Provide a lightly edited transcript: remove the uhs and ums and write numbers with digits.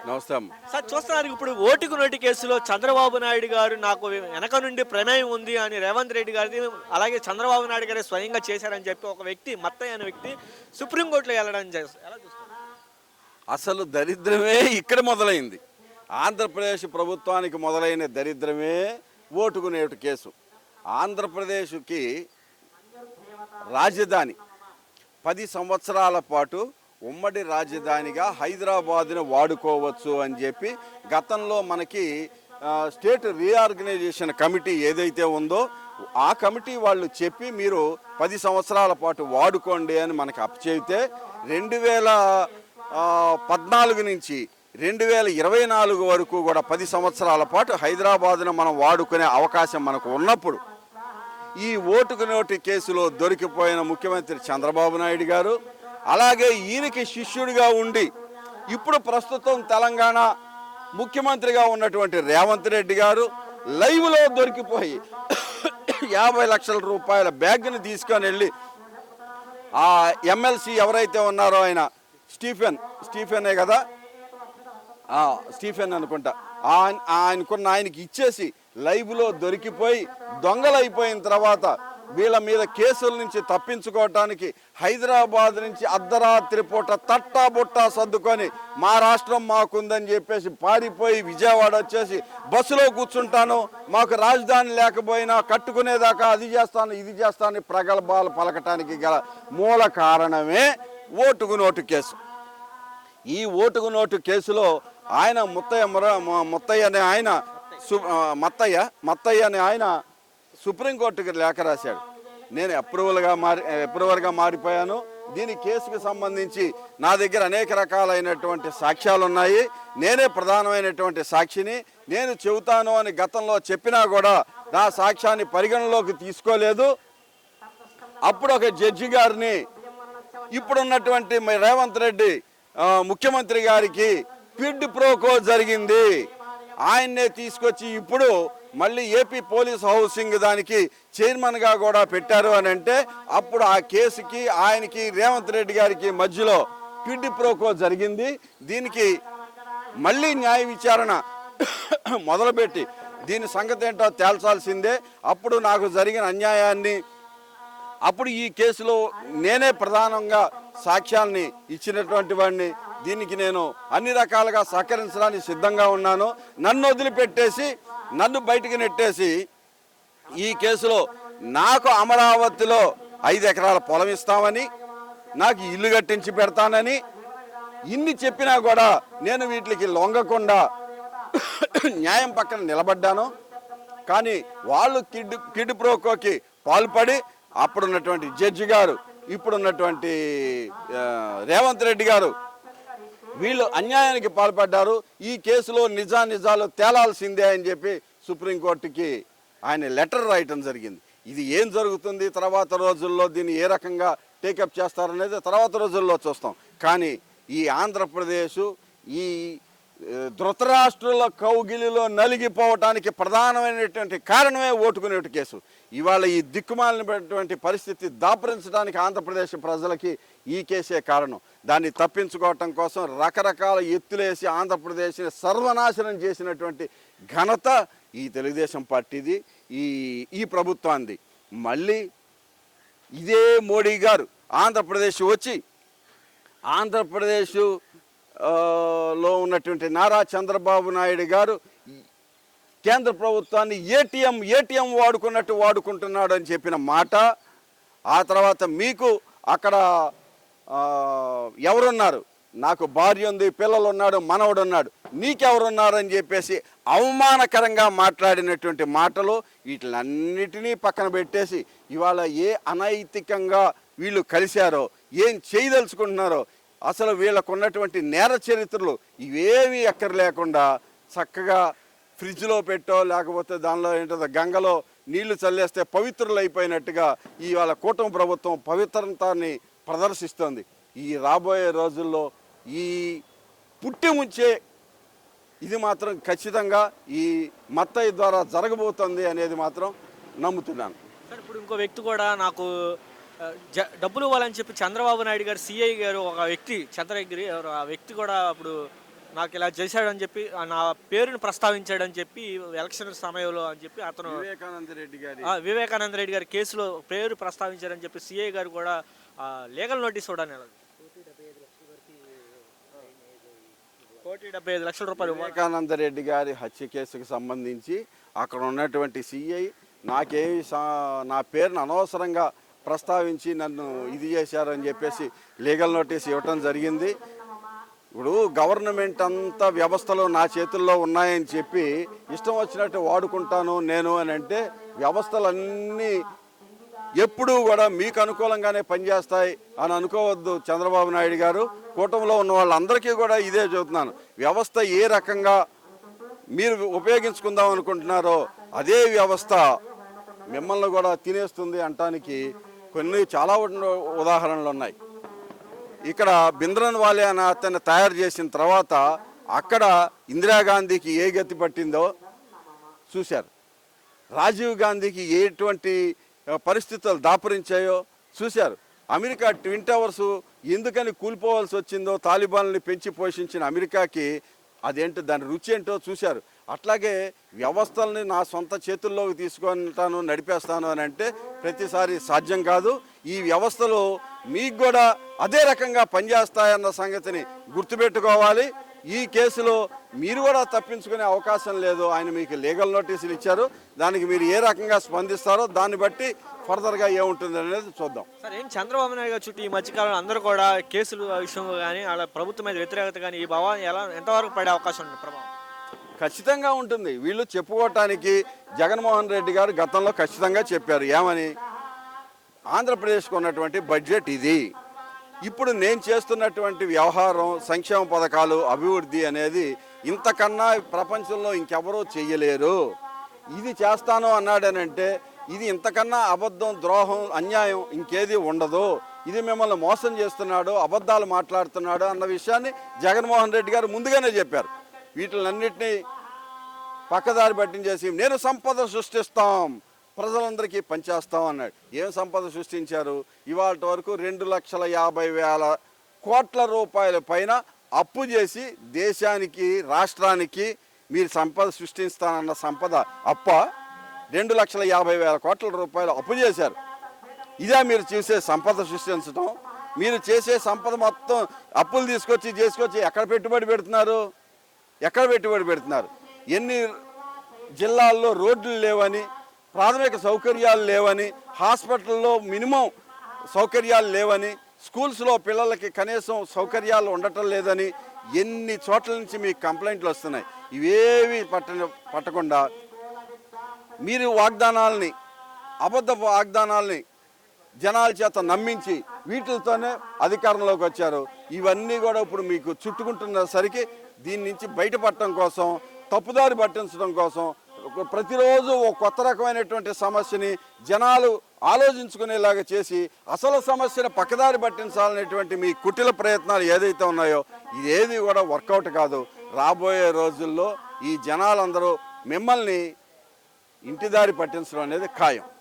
నమస్తే అమ్మ. సార్ చూస్తున్నారు ఇప్పుడు ఓటుకు నోటు కేసులో చంద్రబాబు నాయుడు గారు నాకు వెనక నుండి ప్రమేయం ఉంది అని రేవంత్ రెడ్డి గారిది, అలాగే చంద్రబాబు నాయుడు గారు స్వయంగా చేశారని చెప్పి ఒక వ్యక్తి మత్తయ్య అనే వ్యక్తి సుప్రీంకోర్టులో వెళ్ళడం ఎలా చూస్తారు? అసలు దరిద్రమే ఇక్కడ మొదలైంది. ఆంధ్రప్రదేశ్ ప్రభుత్వానికి మొదలైన దరిద్రమే ఓటుకు నోటు కేసు. ఆంధ్రప్రదేశ్కి రాజధాని 10 సంవత్సరాల పాటు ఉమ్మడి రాజధానిగా హైదరాబాదును వాడుకోవచ్చు అని చెప్పి గతంలో మనకి స్టేట్ రీఆర్గనైజేషన్ కమిటీ ఏదైతే ఉందో ఆ కమిటీ వాళ్ళు చెప్పి మీరు 10 సంవత్సరాల పాటు వాడుకోండి అని మనకు అప్పచెబితే 2014 నుంచి 2024 వరకు కూడా 10 సంవత్సరాల పాటు హైదరాబాదును మనం వాడుకునే అవకాశం మనకు ఉన్నప్పుడు ఈ ఓటుకు నోటు కేసులో దొరికిపోయిన ముఖ్యమంత్రి చంద్రబాబు నాయుడు గారు, అలాగే ఈయనకి శిష్యుడిగా ఉండి ఇప్పుడు ప్రస్తుతం తెలంగాణ ముఖ్యమంత్రిగా ఉన్నటువంటి రేవంత్ రెడ్డి గారు లైవ్లో దొరికిపోయి 50 లక్షల రూపాయల బ్యాగ్ని తీసుకొని వెళ్ళి ఆ ఎమ్మెల్సీ ఎవరైతే ఉన్నారో ఆయన స్టీఫెనే కదా, స్టీఫెన్ అనుకుంటా, ఆయనకి ఇచ్చేసి లైవ్లో దొరికిపోయి దొంగలైపోయిన తర్వాత వీళ్ళ మీద కేసుల నుంచి తప్పించుకోవటానికి హైదరాబాద్ నుంచి అర్ధరాత్రి పూట తట్టాబుట్టా సర్దుకొని మా రాష్ట్రం మాకుందని చెప్పేసి పారిపోయి విజయవాడ వచ్చేసి బస్సులో కూర్చుంటాను, మాకు రాజధాని లేకపోయినా కట్టుకునేదాకా అది చేస్తాను ఇది చేస్తాను ప్రగల్భాలు పలకటానికి గల మూల కారణమే ఓటుకు నోటు కేసు. ఈ ఓటుకు నోటు కేసులో ఆయన మత్తయ్య అనే ఆయన సుప్రీంకోర్టుకి లేఖ రాశాడు. నేను అప్రూవర్గా మారిపోయాను, దీని కేసుకు సంబంధించి నా దగ్గర అనేక రకాలైనటువంటి సాక్ష్యాలు ఉన్నాయి, నేనే ప్రధానమైనటువంటి సాక్షిని, నేను చెబుతాను అని గతంలో చెప్పినా కూడా నా సాక్ష్యాన్ని పరిగణలోకి తీసుకోలేదు. అప్పుడు ఒక జడ్జి గారిని ఇప్పుడున్నటువంటి రేవంత్ రెడ్డి ముఖ్యమంత్రి గారికి క్విడ్ ప్రోకో జరిగింది, ఆయన్నే తీసుకొచ్చి ఇప్పుడు మళ్ళీ ఏపీ పోలీస్ హౌసింగ్ దానికి చైర్మన్గా కూడా పెట్టారు అని అంటే అప్పుడు ఆ కేసుకి ఆయనకి రేవంత్ రెడ్డి గారికి మధ్యలో క్విడ్ ప్రోకో జరిగింది. దీనికి మళ్ళీ న్యాయ విచారణ మొదలుపెట్టి దీని సంగతి ఏంటో తేల్చాల్సిందే. అప్పుడు నాకు జరిగిన అన్యాయాన్ని అప్పుడు ఈ కేసులో నేనే ప్రధానంగా సాక్ష్యాల్ని ఇచ్చినటువంటి వాడిని, దీనికి నేను అన్ని రకాలుగా సహకరించడానికి సిద్ధంగా ఉన్నాను. నన్ను వదిలిపెట్టేసి నన్ను బయటికి నెట్టేసి ఈ కేసులో నాకు అమరావతిలో 5 ఎకరాల పొలం ఇస్తామని, నాకు ఇల్లు కట్టించి పెడతానని ఇన్ని చెప్పినా కూడా నేను వీటికి లొంగకుండా న్యాయం పక్కన నిలబడ్డాను. కానీ వాళ్ళు కిడ్ ప్రోకోకి పాల్పడి అప్పుడున్నటువంటి జడ్జి గారు, ఇప్పుడున్నటువంటి రేవంత్ రెడ్డి గారు వీళ్ళు అన్యాయానికి పాల్పడ్డారు. ఈ కేసులో నిజాలు తేలాల్సిందే అని చెప్పి సుప్రీంకోర్టుకి ఆయన లెటర్ రాయటం జరిగింది. ఇది ఏం జరుగుతుంది తర్వాత రోజుల్లో, దీన్ని ఏ రకంగా టేకప్ చేస్తారనేది తర్వాత రోజుల్లో చూస్తాం. కానీ ఈ ఆంధ్రప్రదేశ్ ఈ ధృతరాష్ట్రుల కౌగిలిలో నలిగిపోవటానికి ప్రధానమైనటువంటి కారణమే ఓటుకునేటు కేసు. ఇవాళ ఈ దిక్కుమాలినటువంటి పరిస్థితి దాపరించడానికి ఆంధ్రప్రదేశ్ ప్రజలకి ఈ కేసే కారణం. దాన్ని తప్పించుకోవటం కోసం రకరకాల ఎత్తులేసి ఆంధ్రప్రదేశ్ని సర్వనాశనం చేసినటువంటి ఘనత ఈ తెలుగుదేశం పార్టీది, ఈ ప్రభుత్వాన్ని. మళ్ళీ ఇదే మోడీ గారు ఆంధ్రప్రదేశ్ వచ్చి ఆంధ్రప్రదేశ్ లో ఉన్నటువంటి నారా చంద్రబాబు నాయుడు గారు కేంద్ర ప్రభుత్వాన్ని ఏటీఎం వాడుకున్నట్టు వాడుకుంటున్నాడు అని చెప్పిన మాట, ఆ తర్వాత మీకు అక్కడ ఎవరున్నారు, నాకు భార్య ఉంది, పిల్లలు ఉన్నాడు, మనవడు ఉన్నాడు, నీకెవరున్నారని చెప్పేసి అవమానకరంగా మాట్లాడినటువంటి మాటలు వీటిలన్నిటినీ పక్కన పెట్టేసి ఇవాళ ఏ అనైతికంగా వీళ్ళు కలిశారో, ఏం చేయదలుచుకుంటున్నారో, అసలు వీళ్ళకు ఉన్నటువంటి నేర చరిత్రలు ఇవేమీ ఎక్కర్లేకుండా చక్కగా ఫ్రిడ్జ్లో పెట్టో లేకపోతే దానిలో ఏంటో గంగలో నీళ్లు చల్లేస్తే పవిత్రులు అయిపోయినట్టుగా ఇవాళ కూటమి ప్రభుత్వం పవిత్రతాన్ని ప్రదర్శిస్తోంది. ఈ రాబోయే రోజుల్లో ఈ పుట్టి ముంచే ఇది మాత్రం ఖచ్చితంగా ఈ మత్తయ్య ద్వారా జరగబోతుంది అనేది మాత్రం నమ్ముతున్నాను. సార్ ఇప్పుడు ఇంకో వ్యక్తి కూడా నాకు డబ్బులు ఇవ్వాలని చెప్పి చంద్రబాబు నాయుడు గారు సిఐ గారు ఒక వ్యక్తి చంద్రగిరి ఆ వ్యక్తి కూడా అప్పుడు నాకు ఇలా చేశాడని చెప్పి నా పేరును ప్రస్తావించాడని చెప్పి ఎలక్షన్ సమయంలో అని చెప్పి అతను వివేకానంద రెడ్డి గారి వివేకానంద రెడ్డి గారి కేసులో పేరు ప్రస్తావించారని చెప్పి సిఐ గారు కూడా లీగల్ నోటీస్ కూడా ₹1,75,00,000 వివేకానంద రెడ్డి గారి హత్య కేసుకు సంబంధించి అక్కడ ఉన్నటువంటి సిఐ నా పేరును అనవసరంగా ప్రస్తావించి నన్ను ఇది చేశారని చెప్పేసి లీగల్ నోటీస్ ఇవ్వటం జరిగింది. ఇప్పుడు గవర్నమెంట్ అంతా వ్యవస్థలు నా చేతుల్లో ఉన్నాయని చెప్పి ఇష్టం వచ్చినట్టు వాడుకుంటాను నేను అని అంటే వ్యవస్థలన్నీ ఎప్పుడూ కూడా మీకు అనుకూలంగానే పనిచేస్తాయి అని అనుకోవద్దు చంద్రబాబు నాయుడు గారు. కూటమిలో ఉన్న వాళ్ళందరికీ కూడా ఇదే చెబుతున్నాను. వ్యవస్థ ఏ రకంగా మీరు ఉపయోగించుకుందాం అనుకుంటున్నారో అదే వ్యవస్థ మిమ్మల్ని కూడా తినేస్తుంది అనటానికి కొన్ని చాలా ఉదాహరణలు ఉన్నాయి. ఇక్కడ బింద్రన్ వాలే అని అతన్ని తయారు చేసిన తర్వాత అక్కడ ఇందిరాగాంధీకి ఏ గతి పట్టిందో చూశారు. రాజీవ్ గాంధీకి ఎటువంటి పరిస్థితులు దాపురించాయో చూశారు. అమెరికా ట్విన్ టవర్స్ ఎందుకని కూలిపోవాల్సి వచ్చిందో తాలిబాన్లని పెంచి పోషించిన అమెరికాకి అదేంటో దాని రుచి ఏంటో చూశారు. అట్లాగే వ్యవస్థల్ని నా సొంత చేతుల్లోకి తీసుకుంటాను నడిపేస్తాను అని అంటే ప్రతిసారి సాధ్యం కాదు. ఈ వ్యవస్థలు మీకు కూడా అదే రకంగా పనిచేస్తాయన్న సంగతిని గుర్తుపెట్టుకోవాలి. ఈ కేసులో మీరు కూడా తప్పించుకునే అవకాశం లేదు. ఆయన మీకు లీగల్ నోటీసులు ఇచ్చారు. దానికి మీరు ఏ రకంగా స్పందిస్తారో దాన్ని బట్టి ఫర్దర్గా ఏముంటుంది అనేది చూద్దాం. సార్ ఏం చంద్రబాబు నాయుడు గారు చుట్టూ ఈ మధ్యకాలంలో అందరూ కూడా కేసులు విషయంలో కానీ అలా ప్రభుత్వం మీద వ్యతిరేకత కానీ ఈ భావాన్ని ఎంతవరకు పడే అవకాశం ఉంది ప్రభావం? ఖచ్చితంగా ఉంటుంది. వీళ్ళు చెప్పుకోవటానికి జగన్మోహన్ రెడ్డి గారు గతంలో ఖచ్చితంగా చెప్పారు. ఏమని? ఆంధ్రప్రదేశ్కు ఉన్నటువంటి బడ్జెట్ ఇది, ఇప్పుడు నేను చేస్తున్నటువంటి వ్యవహారం సంక్షేమ పథకాలు అభివృద్ధి అనేది ఇంతకన్నా ప్రపంచంలో ఇంకెవరూ చెయ్యలేరు, ఇది చేస్తాను అన్నాడనంటే ఇది ఇంతకన్నా అబద్ధం, ద్రోహం, అన్యాయం ఇంకేది ఉండదు, ఇది మిమ్మల్ని మోసం చేస్తున్నాడు, అబద్ధాలు మాట్లాడుతున్నాడు అన్న విషయాన్ని జగన్మోహన్ రెడ్డి గారు ముందుగానే చెప్పారు. వీటిలన్నింటినీ పక్కదారి పట్టించేసి నేను సంపద సృష్టిస్తాం, ప్రజలందరికీ పనిచేస్తాం అన్నాడు. ఏం సంపద సృష్టించారు? ఇవాళ వరకు 2,50,000 కోట్ల రూపాయల పైన అప్పు చేసి దేశానికి, రాష్ట్రానికి మీరు సంపద సృష్టిస్తానన్న సంపద అప్ప 2,50,000 కోట్ల రూపాయలు అప్పు చేశారు. ఇదే మీరు చూసే సంపద సృష్టించడం? మీరు చేసే సంపద మొత్తం అప్పులు తీసుకొచ్చి ఎక్కడ పెట్టుబడి పెడుతున్నారు? ఎన్ని జిల్లాల్లో రోడ్లు లేవని, ప్రాథమిక సౌకర్యాలు లేవని, హాస్పిటల్లో మినిమం సౌకర్యాలు లేవని, స్కూల్స్లో పిల్లలకి కనీసం సౌకర్యాలు ఉండటం లేదని ఎన్ని చోట్ల నుంచి మీకు కంప్లైంట్లు వస్తున్నాయి. ఇవేవి పట్టకుండా మీరు అబద్ధపు వాగ్దానాల్ని జనాల చేత నమ్మించి వీటితోనే అధికారంలోకి వచ్చారు. ఇవన్నీ కూడా ఇప్పుడు మీకు చుట్టుకుంటున్నసరికి దీని నుంచి బయటపడటం కోసం, తప్పుదారి పట్టించడం కోసం ప్రతిరోజు ఒక కొత్త రకమైనటువంటి సమస్యని జనాలు ఆలోచించుకునేలాగా చేసి అసలు సమస్యను పక్కదారి పట్టించాలనేటువంటి మీ కుటిల ప్రయత్నాలు ఏదైతే ఉన్నాయో ఇదేది కూడా వర్కౌట్ కాదు. రాబోయే రోజుల్లో ఈ జనాలందరూ మిమ్మల్ని ఇంటిదారి పట్టించడం అనేది ఖాయం.